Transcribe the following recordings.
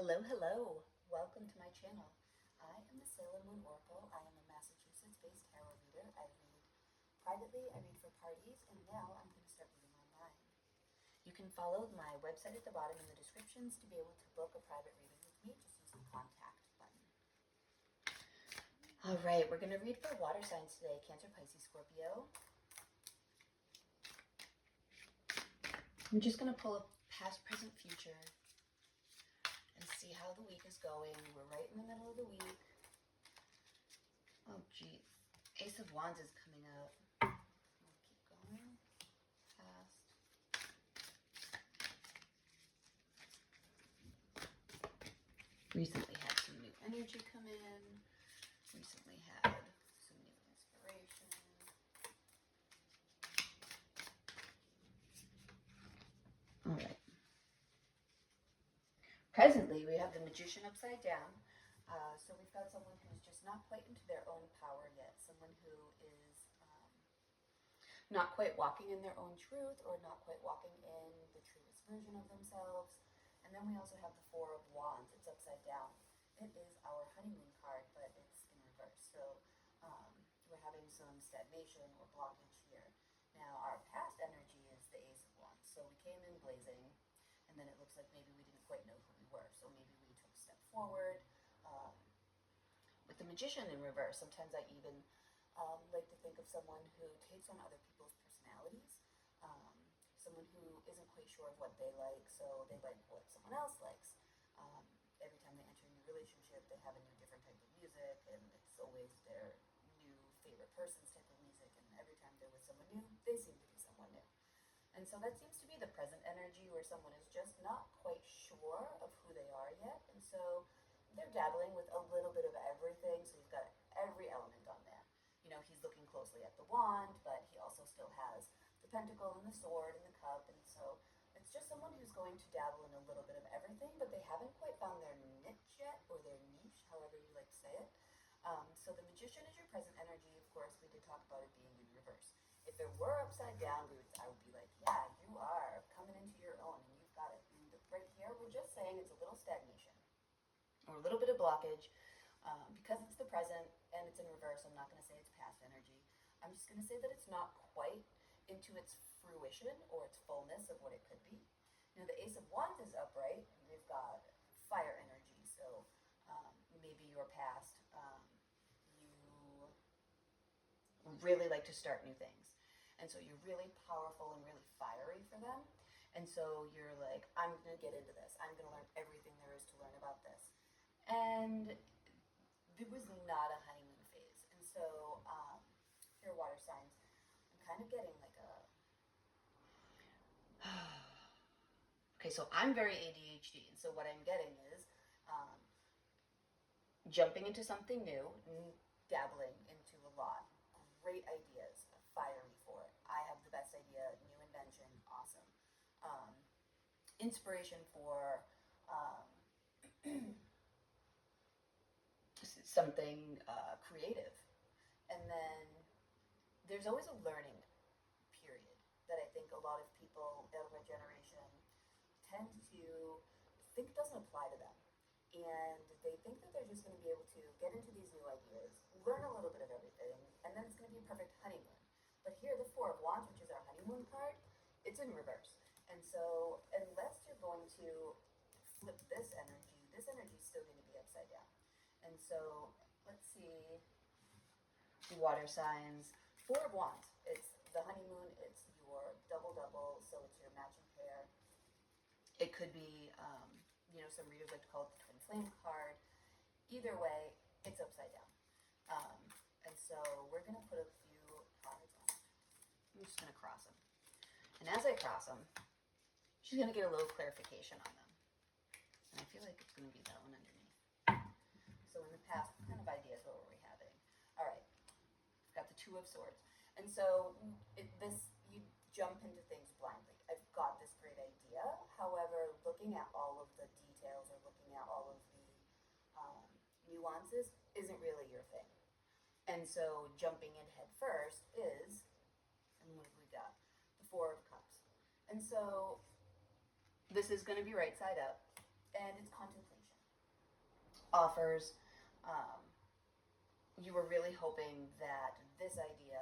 Hello, hello. Welcome to my channel. I am the Salem Moon Oracle. I am a Massachusetts-based tarot reader. I read privately, I read for parties, and now I'm going to start reading online. You can follow my website at the bottom in the descriptions to be able to book a private reading with me. Just use the contact button. All right, we're going to read for water signs today. Cancer, Pisces, Scorpio. I'm just going to pull up past, present, future and see how the week is going. We're right in the middle of the week. Oh, geez. Ace of Wands is coming up. I'll keep going. Past. Recently had some new energy come in. Recently had some new inspiration. All right. Presently, we have the Magician upside down. So we've got someone who's just not quite into their own power yet. Someone who is not quite walking in their own truth or not quite walking in the truest version of themselves. And then we also have the Four of Wands. It's upside down. It is our honeymoon card, but it's in reverse. So we're having some stagnation or blockage here. Now, our past energy is the Ace of Wands. So we came in blazing, and then it looks like maybe we didn't quite know who we were. So maybe we took a step forward. With the Magician in reverse, sometimes I even like to think of someone who takes on other people's personalities. Someone who isn't quite sure of what they like, so they like what someone else likes. Every time they enter a new relationship, they have a new different type of music, and it's always their new favorite person's type of music, and every time they're with someone new, they seem to be someone new. And so that seems to be the present energy where someone is just not quite sure of who they are yet, and so they're dabbling with a little bit of everything, so you've got every element on there. You know, he's looking closely at the wand, but he also still has the pentacle and the sword and the cup, and so it's just someone who's going to dabble in a little bit of everything, but they haven't quite found their niche yet, or their niche, however you like to say it. So the Magician is your present energy. Of course, we did talk about it being in reverse. If it were upside down, I would be like, yeah, you are coming into your own, and you've got it. And right here, we're just saying it's a little stagnation, or a little bit of blockage. Because it's the present and it's in reverse, I'm not going to say it's past energy. I'm just going to say that it's not quite into its fruition or its fullness of what it could be. Now, the Ace of Wands is upright. We've got fire energy, so maybe your past, you really like to start new things. And so you're really powerful and really fiery for them. And so you're like, I'm going to get into this. I'm going to learn everything there is to learn about this. And it was not a honeymoon phase. And so here, water signs, I'm kind of getting like a... Okay, so I'm very ADHD. And so what I'm getting is jumping into something new, dabbling into a lot. Great ideas, fiery for it. I have the best idea, new invention, awesome. Inspiration for something creative. And then there's always a learning period that I think a lot of people of our generation tend to think doesn't apply to them. And they think that they're just going to be able to get into these new ideas, learn a little bit of everything, and then it's going to be a perfect honeymoon. But here, the Four of Wands, which is our honeymoon card, it's in reverse. And so unless you're going to flip this energy is still going to be upside down. And so let's see, water signs. Four of Wands, it's the honeymoon, it's your double-double, so it's your matching pair. It could be, some readers like to call it the twin flame card. Either way, it's upside down. And so we're going to put a few cards on it. I'm just going to cross them. And as I cross them, she's going to get a little clarification on them. And I feel like it's going to be that one underneath. So in the past, what kind of ideas, what were we having? All right, we've got the Two of Swords. And so you jump into things blindly. I've got this great idea. However, looking at all of the details or looking at all of the nuances isn't really your thing. And so jumping in head first is, and what have we got? The Four of Cups. And so this is going to be right side up, and it's contemplation. offers. Um, you were really hoping that this idea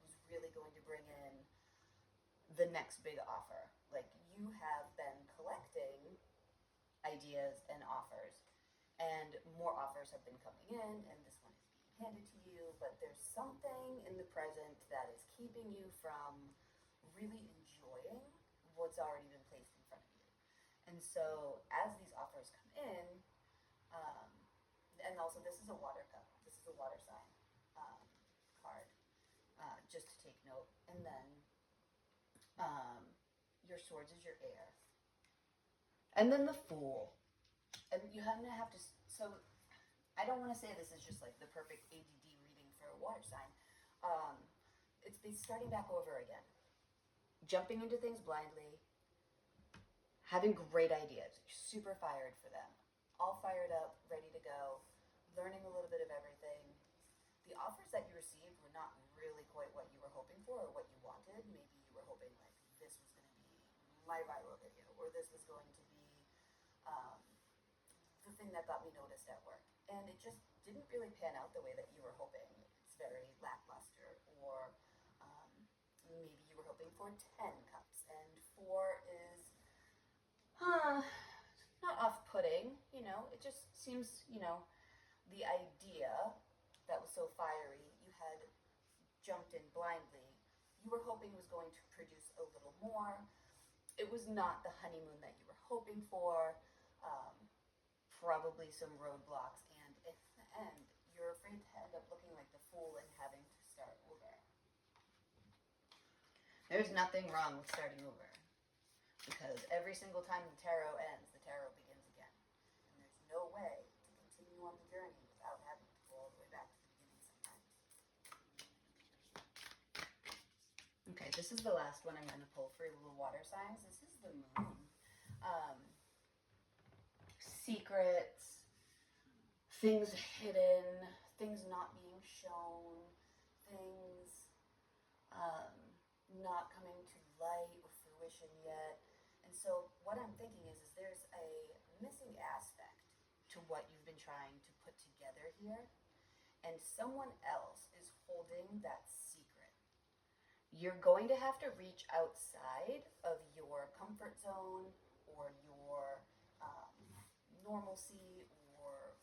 was really going to bring in the next big offer. Like, you have been collecting ideas and offers, and more offers have been coming in, and this one is being handed to you, but there's something in the present that is keeping you from really enjoying what's already been placed in front of you. And so as these offers come in, um, and also this is a water cup, this is a water sign card, just to take note. And then your swords is your air. And then the Fool. And you have to, so I don't want to say this is just like the perfect ADD reading for a water sign. It's starting back over again. Jumping into things blindly, having great ideas, super fired for them, all fired up, ready to go, learning a little bit of everything. The offers that you received were not really quite what you were hoping for or what you wanted. Maybe you were hoping like this was going to be my viral video, or this was going to be the thing that got me noticed at work. And it just didn't really pan out the way that you were hoping. It's very lackluster, or maybe you were hoping for 10 cups, and 4 is not off-putting, you know, it just seems, you know, the idea that was so fiery, you had jumped in blindly, you were hoping was going to produce a little more. It was not the honeymoon that you were hoping for, probably some roadblocks, and at the end, you're afraid to end up looking like the Fool and having to start over. There's nothing wrong with starting over, because every single time the tarot ends, the tarot begins again. And there's no way to continue on the journey without having to go all the way back to the beginning sometimes. Okay, this is the last one I'm going to pull for little water signs. This is the Moon. Secrets, things hidden, things not being shown, things not coming to light or fruition yet. And so what I'm thinking is there's a missing aspect to what you've been trying to put together here, and someone else is holding that secret. You're going to have to reach outside of your comfort zone or your normalcy or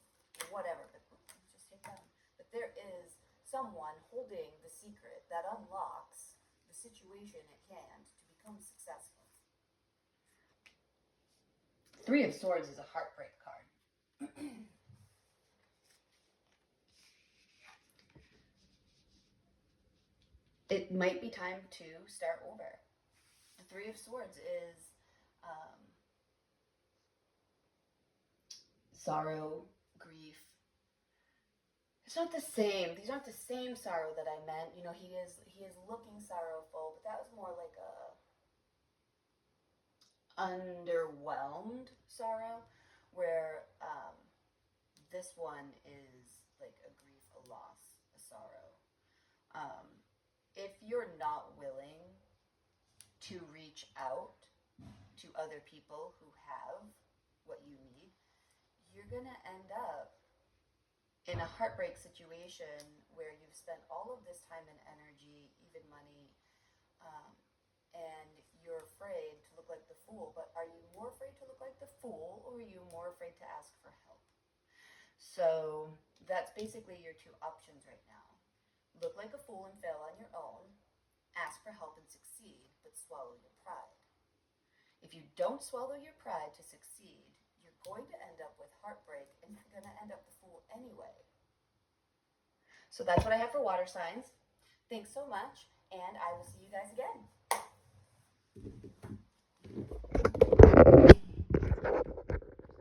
whatever, but just take that. But there is someone holding the secret that unlocks the situation at hand to become successful. 3 of Swords is a heartbreak card. It might be time to start over. The 3 of Swords is sorrow, grief. It's not the same. These aren't the same sorrow that I meant. You know, he is looking sorrowful, but that was more like a underwhelmed sorrow, where this one is like a grief, a loss, a sorrow. If you're not willing to reach out to other people who have what you need, you're going to end up in a heartbreak situation where you've spent all of this time and energy, even money, and you're afraid to look like the Fool. But are you more afraid to look like the Fool, or are you more afraid to ask for help? So that's basically your 2 options right now. Look like a fool and fail on your own, ask for help and succeed, but swallow your pride. If you don't swallow your pride to succeed, you're going to end up with heartbreak, and you're going to end up the Fool anyway. So that's what I have for water signs. Thanks so much, and I will see you guys again.